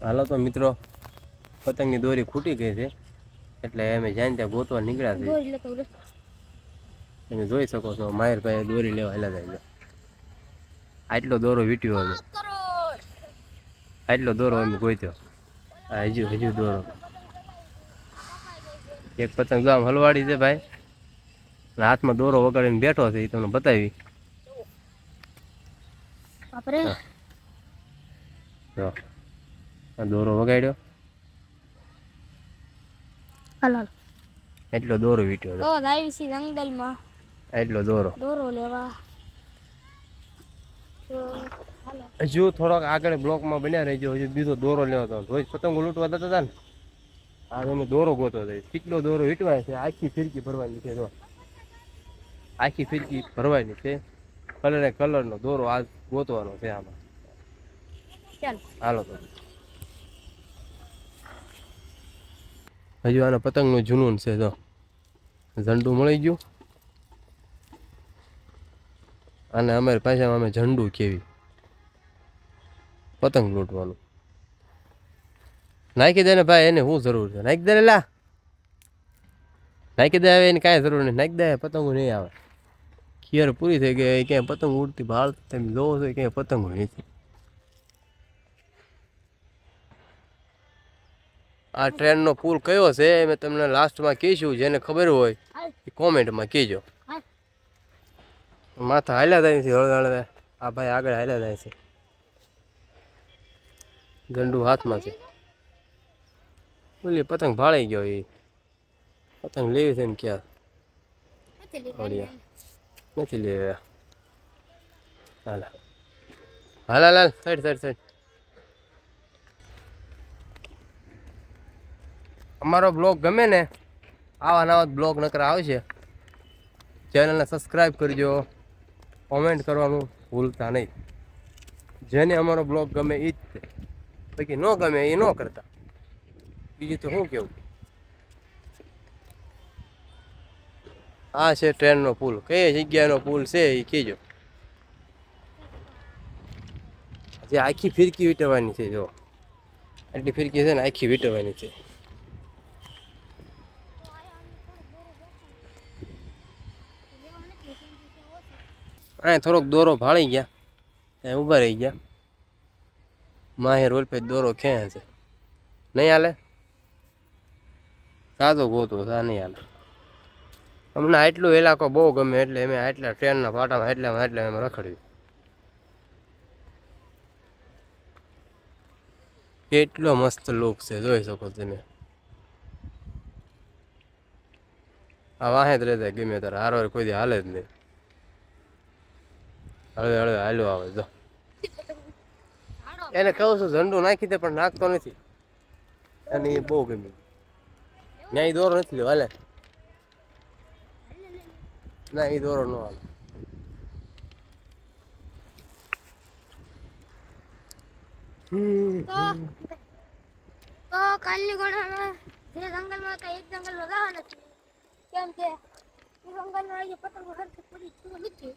હાલો તો મિત્રો, પતંગની દોરી ખૂટી ગઈ છે એટલે અમે જાય ત્યાં ગોતવા નીકળ્યા છે. તમે જોઈ શકો છો માયરભાઈ દોરી લેવા હેલા થાય. આટલો દોરો વીટ્યો હતો. આટલો દોરો અમે ગોત્યો. હજુ દોરો એક પતંગ જો આમ હલવાડી છે ભાઈ. હાથમાં દોરો વગાડીને બેઠો છે એ તમને બતાવી. દોરો વગાડ્યો. એટલો દોરો વીટ્યો તો લાવી છે જંગલમાં. એટલો દોરો લેવા. હજુ થોડોક આગળ બ્લોકમાં બન્યા રહીજો. હજુ બીજો દોરો લેવો હતો. રોજ પતંગો લૂંટવા જતા હતા ને. હા અમે દોરો ગોતો હતો. કેટલો દોરો વીટવાય છે. આખી ફિરકી ભરવાની છે. આખી ફિરકી ભરવાની છે. કલર નો દોરો આ ગોતવાનો છે આમાં. હાલો તો. હજુ આના પતંગ નું જુનૂન છે. તો ઝંડુ મળી ગયું. અને અમારી પાછામાં અમે ઝંડુ કેવી પતંગ લૂંટવાનું. નાખી દે ને ભાઈ, એને શું જરૂર છે? નાખી દે ને લા. નાખી દે, આવે એને કાંઈ જરૂર નહીં. નાખી દે, પતંગો નહીં આવે. ખીર પૂરી થઈ ગઈ. ક્યાંય પતંગ ઉડતી ભાળ તમે જોવો છો ક્યાંય પતંગો નથી. આ ટ્રેનનો પુલ કયો છે મેં તમને લાસ્ટમાં કહીશું. જેને ખબર હોય એ કોમેન્ટમાં કહેજો. માથા હાલ્યા જાય છે હળવે. આ ભાઈ આગળ હાલ્યા જાય છે. ઝંડુ હાથમાં છે. ઓલી પતંગ ભાળી ગયો. એ પતંગ લેવી છે ને ક્યાં નથી લેવા. હાલ હાલ હાલ સાઈડ સાઈડ સાઈડ. અમારો બ્લોગ ગમે ને આવા નવા બ્લોગ નકરા આવશે. ચેનલને સબસ્ક્રાઈબ કરજો. કોમેન્ટ કરવાનું ભૂલતા નહીં. જેને અમારો બ્લોગ ગમે એ જ છે. બાકી ન ગમે એ ન કરતા. બીજું તો શું કેવું. આ છે ટ્રેનનો પુલ. કઈ જગ્યાનો પુલ છે એ કહેજો. જે આખી ફિરકી વીટવાની છે. જો આટલી ફિરકી છે ને આખી વીટવાની છે. આ થોડોક દોરો ભાળી ગયા. ત્યાં ઊભા રહી ગયા. માહેર ઓલપે દોરો ખેંચે છે. નહીં હાલે. સાદો ગોતો સા નહીં હાલે. અમને આટલો ઇલાકો બહુ ગમે એટલે અમે આટલા ટ્રેનના પાટામાં એટલે અમે રખડ્યું. કેટલો મસ્ત લુક છે જોઈ શકો તમે. આ વાહે જ રહેતા ગમે તારે હારવાર કોઈ દી હાલે જ નહીં. હળવે હળવે હાલ્યો આવે જો. એને કહું છું ઝંડુ નાખી દે પણ નાખતો નથી. અને એ બહુ ગમે. ત્યાં દોરો નથી લેવો. હાલે ના એ દોરો ન હાલે. તો કાલની ગોળામાં જે જંગલમાં હતા એક જંગલમાં જવા નથી. કેમ કે એ જંગલમાં પતંગો હરખી પૂરી થયું નથી.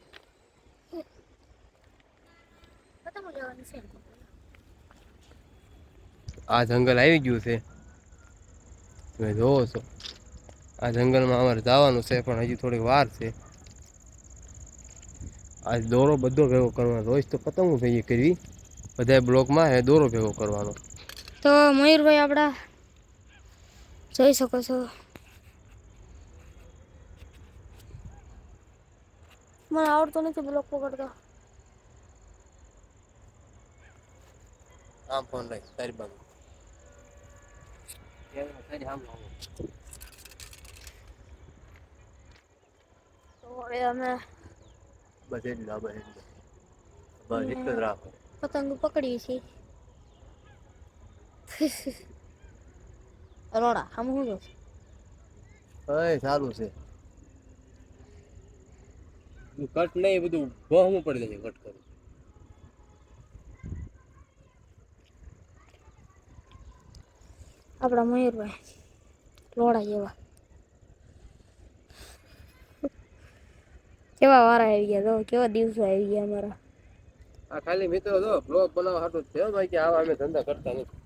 પતંગો લેવાની છે. આ જંગલ આવી ગયું છે. તમે જોવો છો. આ જંગલમાં અમારે જવાનું છે પણ હજી થોડીક વાર છે. આજ દોરો બધો ભેગો કરવાનો. રોજ તો પતંગો ભેગી કરવી. બધા બ્લોકમાં હે દોરો ભેગો કરવાનો. તો મયુરભાઈ આપણા જોઈ શકો છો. મને આવડતો નથી બ્લોક પકડતો. આમ ફોન રાખ તારી બાજુ. તો હવે અમે બસ એટલું બસ એટલું જ રાખો. પતંગ પકડી છે. રોડા આમ હું જો સારું છે. કટ નહીં બધું ભોહમું પડી જાય કટ કરું. આપણા મયુરભાઈ રોડા જેવા કેવા વારા આવી ગયા. તો કેવા દિવસો આવી ગયા અમારા. આ ખાલી મિત્રો જો બ્લોગ બનાવવા હાટું છે ભાઈ કે આવા અમે ધંધા કરતા નથી.